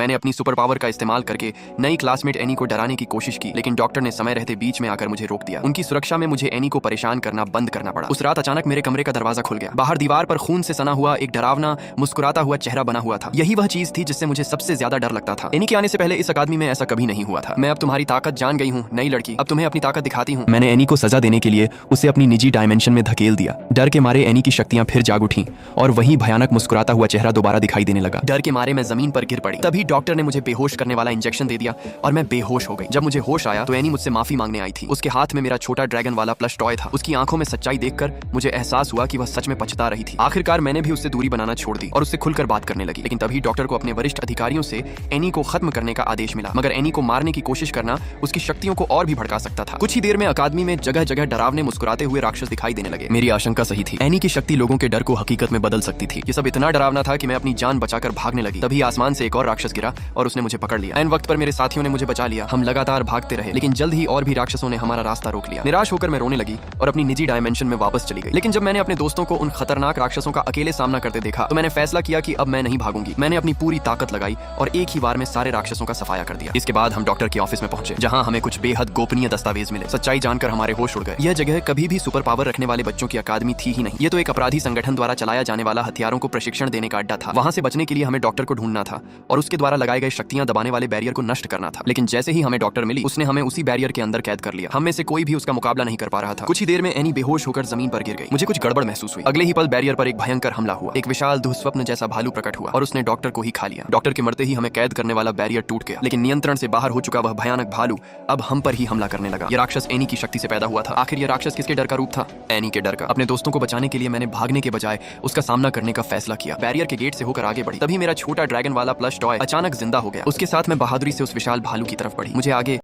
मैंने अपनी super power का इस्तेमाल करके नई क्लासमेट एनी को डराने की कोशिश की, लेकिन डॉक्टर ने समय रहते बीच में आकर मुझे रोक दिया। उनकी सुरक्षा में मुझे एनी को परेशान करना बंद करना पड़ा। उस रात अचानक मेरे कमरे का दरवाजा खुल गया। बाहर दीवार पर खून से सना हुआ एक डरावना मुस्कुराता हुआ चेहरा बना हुआ था। यही वह चीज थी जिससे मुझे सबसे ज्यादा डर लगता था। एनी के आने से पहले इस अकादमी में ऐसा कभी नहीं हुआ था। मैं अब तुम्हारी ताकत जान गई हूँ नई लड़की, अब तुम्हें अपनी ताकत दिखाती हूँ। मैंने एनी को सजा देने के लिए उसे अपनी निजी डायमेंशन में धकेल दिया। डर के मारे एनी की शक्तियां फिर जाग उठी और वही भयानक मुस्कुराता हुआ चेहरा दोबारा दिखाई देने लगा। डर के मारे मैं जमीन पर गिर पड़ी। तभी डॉक्टर ने मुझे बेहोश करने वाला इंजेक्शन दे दिया और मैं बेहोश हो गई। जब मुझे होश आया तो एनी मुझसे माफी मांगने आई थी। उसके हाथ में मेरा छोटा ड्रैगन वाला प्लस टॉय था। उसकी आंखों में सच्चाई देखकर मुझे एहसास हुआ कि वह सच में पछता रही थी। आखिरकार मैंने भी उससे दूरी बनाना छोड़ दी और उससे खुलकर बात करने लगी। लेकिन तभी डॉक्टर को अपने वरिष्ठ अधिकारियों से एनी को खत्म करने का आदेश मिला। मगर एनी को मारने की कोशिश करना उसकी शक्तियों को और भी भड़का सकता था। कुछ ही देर में अकादमी में जगह जगह डरावने मुस्कुराते हुए राक्षस दिखाई देने लगे। मेरी आशंका सही थी। एनी की शक्ति लोगों के डर को हकीकत में बदल सकती थी। ये सब इतना डरावना था कि मैं अपनी जान बचाकर भागने लगी। तभी आसमान से एक और राक्षस गिरा और उसने मुझे पकड़ लिया। ऐन वक्त पर मेरे साथियों ने मुझे बचा लिया। हम लगातार भागते रहे, लेकिन जल्द ही और भी राक्षसों ने हमारा रास्ता रोक लिया। निराश होकर मैं रोने लगी और अपनी निजी डायमेंशन में वापस चली गई। लेकिन जब मैंने अपने दोस्तों को उन खतरनाक राक्षसों का अकेले सामना करते देखा तो मैंने फैसला किया कि अब मैं नहीं भागूंगी। मैंने अपनी पूरी ताकत लगाई और एक ही बार में सारे राक्षसों का सफाया कर दिया। इसके बाद हम डॉक्टर के ऑफिस में पहुंचे, जहां हमें कुछ बेहद गोपनीय दस्तावेज मिले। सच्चाई जानकर हमारे होश उड़ गए। यह जगह कभी भी सुपर पावर रखने वाले बच्चों की अकादमी थी ही नहीं। ये तो एक अपराधी संगठन द्वारा चलाया जाने वाला हथियारों को प्रशिक्षण देने का अड्डा था। वहां से बचने के लिए हमें डॉक्टर को ढूंढना था और उसके द्वारा लगाए गए शक्तियां दबाने वाले बैरियर को नष्ट करना था। लेकिन जैसे ही हमें डॉक्टर मिली, उसने हमें उसी बैरियर के अंदर कैद कर लिया। हम में से कोई भी उसका मुकाबला नहीं कर पा रहा था। कुछ ही देर में एनी बेहोश होकर जमीन पर गिर गई। मुझे कुछ गड़बड़ महसूस हुई। अगले ही पल बैरियर पर एक भयंकर हमला हुआ। एक विशाल दुःस्वप्न जैसा भालू प्रकट हुआ और उसने डॉक्टर को ही खा लिया। डॉक्टर के मरते ही हमें कैद करने वाला बैरियर टूट गया, लेकिन नियंत्रण से बाहर हो चुका वह भयानक भालू अब हम पर ही हमला करने लगा। यह राक्षस एनी की शक्ति से पैदा हुआ था। आखिर यह राक्षस किसके डर का रूप था? एनी के डर का। अपने दोस्तों को बचाने के लिए मैंने भागने के बजाय उसका सामना करने का फैसला किया। बैरियर के गेट से होकर आगे बढ़ी। तभी मेरा छोटा ड्रैगन वाला प्लस टॉय अचानक जिंदा हो गया। उसके साथ मैं बहादुरी से उस विशाल भालू की तरफ बढ़ी। मुझे आगे